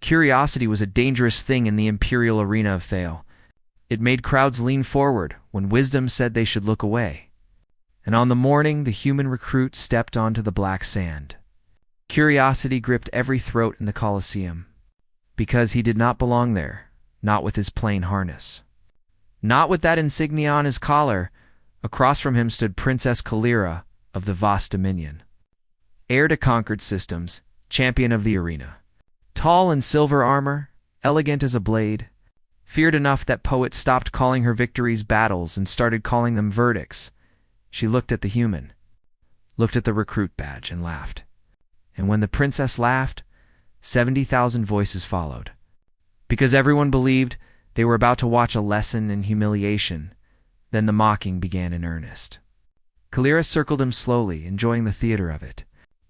Curiosity was a dangerous thing in the Imperial Arena of Thale. It made crowds lean forward when wisdom said they should look away. And on the morning the human recruit stepped onto the black sand, curiosity gripped every throat in the Colosseum, because he did not belong there, not with his plain harness. Not with that insignia on his collar. Across from him stood Princess Kalira of the vast dominion, heir to conquered systems, champion of the arena. Tall in silver armor, elegant as a blade, feared enough that poets stopped calling her victories battles and started calling them verdicts. She looked at the human, looked at the recruit badge, and laughed. And when the princess laughed, 70,000 voices followed, because everyone believed they were about to watch a lesson in humiliation. Then the mocking began in earnest. Kalira circled him slowly, enjoying the theater of it.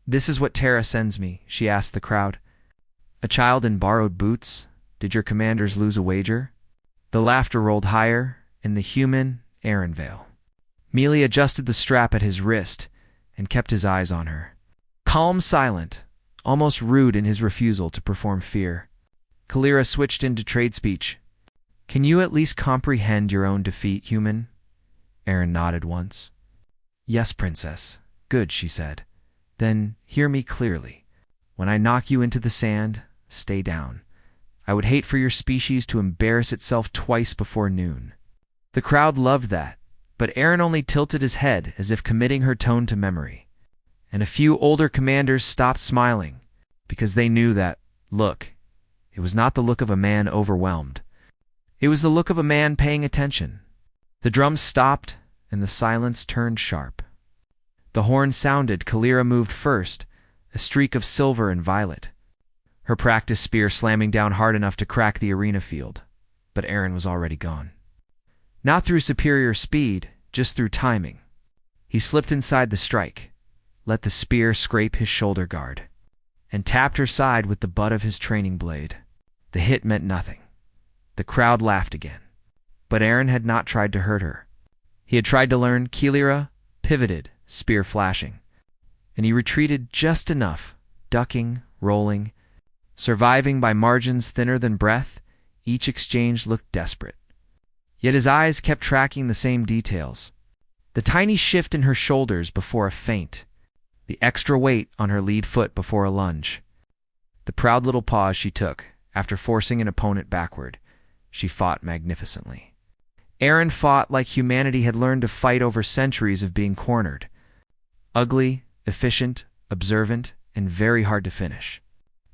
"This is what Terra sends me," she asked the crowd. "A child in borrowed boots? Did your commanders lose a wager?" The laughter rolled higher, and the human, Aaron Vale, Mealy adjusted the strap at his wrist and kept his eyes on her. Calm, silent, almost rude in his refusal to perform fear. Kalira switched into trade speech. "Can you at least comprehend your own defeat, human?" Aaron nodded once. "Yes, princess." "Good," she said. "Then hear me clearly. When I knock you into the sand, stay down. I would hate for your species to embarrass itself twice before noon." The crowd loved that, but Aaron only tilted his head as if committing her tone to memory. And a few older commanders stopped smiling, because they knew that look. It was not the look of a man overwhelmed. It was the look of a man paying attention. The drums stopped, and the silence turned sharp. The horn sounded. Kalira moved first, a streak of silver and violet, her practice spear slamming down hard enough to crack the arena field. But Aaron was already gone. Not through superior speed, just through timing. He slipped inside the strike, let the spear scrape his shoulder guard, and tapped her side with the butt of his training blade. The hit meant nothing. The crowd laughed again. But Aaron had not tried to hurt her. He had tried to learn. Kalira pivoted, spear flashing, and he retreated just enough, ducking, rolling, surviving by margins thinner than breath. Each exchange looked desperate. Yet his eyes kept tracking the same details. The tiny shift in her shoulders before a feint, the extra weight on her lead foot before a lunge, the proud little pause she took after forcing an opponent backward. She fought magnificently. Aaron fought like humanity had learned to fight over centuries of being cornered. Ugly, efficient, observant, and very hard to finish.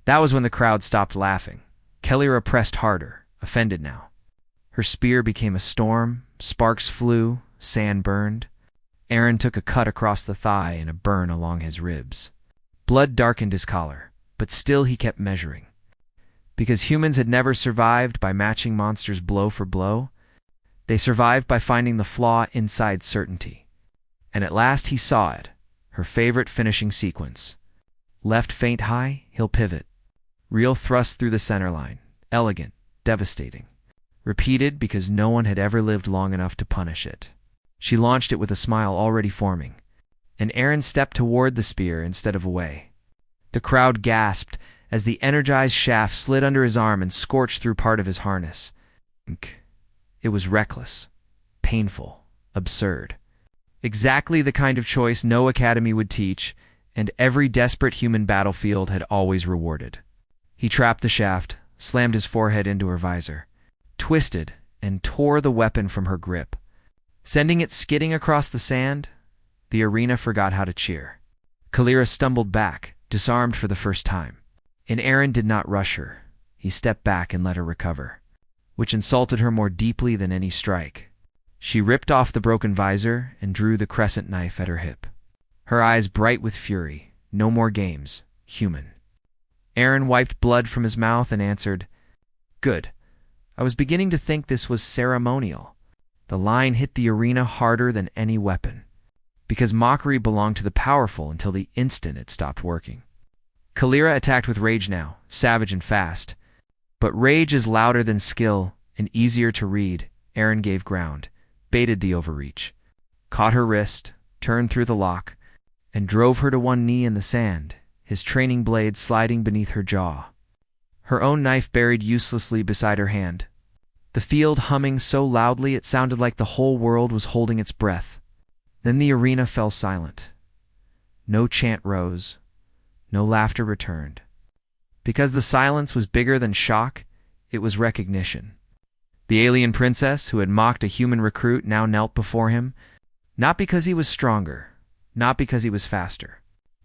That was when the crowd stopped laughing. Kalira pressed harder, offended now. Her spear became a storm, sparks flew, sand burned. Aaron took a cut across the thigh and a burn along his ribs. Blood darkened his collar, but still he kept measuring. Because humans had never survived by matching monsters blow for blow, they survived by finding the flaw inside certainty. And at last he saw it, her favorite finishing sequence. Left feint high, he'll pivot. Real thrust through the center line, elegant, devastating. Repeated because no one had ever lived long enough to punish it. She launched it with a smile already forming, and Aaron stepped toward the spear instead of away. The crowd gasped as the energized shaft slid under his arm and scorched through part of his harness. It was reckless, painful, absurd. Exactly the kind of choice no academy would teach, and every desperate human battlefield had always rewarded. He trapped the shaft, slammed his forehead into her visor, twisted, and tore the weapon from her grip. Sending it skidding across the sand, the arena forgot how to cheer. Kalira stumbled back, disarmed for the first time. And Aaron did not rush her. He stepped back and let her recover, which insulted her more deeply than any strike. She ripped off the broken visor and drew the crescent knife at her hip. Her eyes bright with fury. No more games. Human. Aaron wiped blood from his mouth and answered, "Good. I was beginning to think this was ceremonial." The line hit the arena harder than any weapon, because mockery belonged to the powerful until the instant it stopped working. Kalira attacked with rage now, savage and fast. But rage is louder than skill and easier to read. Aaron gave ground, baited the overreach, caught her wrist, turned through the lock, and drove her to one knee in the sand, his training blade sliding beneath her jaw. her own knife buried uselessly beside her hand. The field humming so loudly it sounded like the whole world was holding its breath. Then the arena fell silent. No chant rose, no laughter returned. Because the silence was bigger than shock, it was recognition. The alien princess, who had mocked a human recruit, now knelt before him, not because he was stronger, not because he was faster,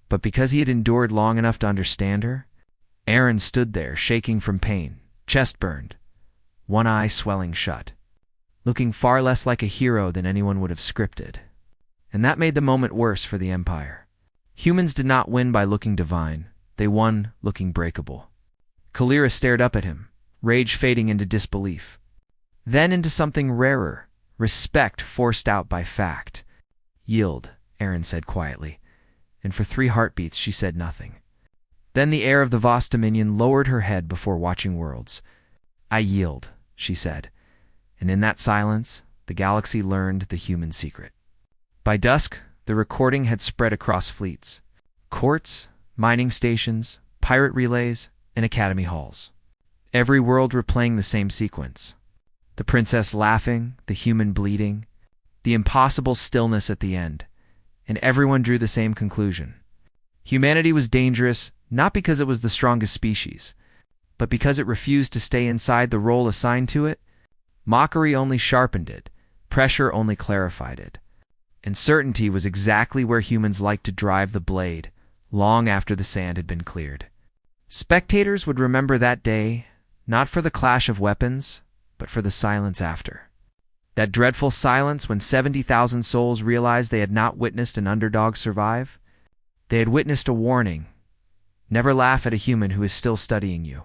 but because he had endured long enough to understand her. Aaron stood there, shaking from pain, chest burned, one eye swelling shut, looking far less like a hero than anyone would have scripted. And that made the moment worse for the Empire. Humans did not win by looking divine. They won looking breakable. Kalira stared up at him, rage fading into disbelief. Then into something rarer, respect forced out by fact. "Yield," Aaron said quietly, and for 3 heartbeats she said nothing. Then the heir of the vast dominion lowered her head before watching worlds. "I yield," she said, and in that silence, the galaxy learned the human secret. By dusk, the recording had spread across fleets, courts, mining stations, pirate relays, and academy halls. Every world replaying the same sequence. The princess laughing, the human bleeding, the impossible stillness at the end, and everyone drew the same conclusion. Humanity was dangerous not because it was the strongest species, but because it refused to stay inside the role assigned to it. Mockery only sharpened it, pressure only clarified it. And certainty was exactly where humans liked to drive the blade, long after the sand had been cleared. Spectators would remember that day, not for the clash of weapons, but for the silence after. That dreadful silence when 70,000 souls realized they had not witnessed an underdog survive. They had witnessed a warning. Never laugh at a human who is still studying you.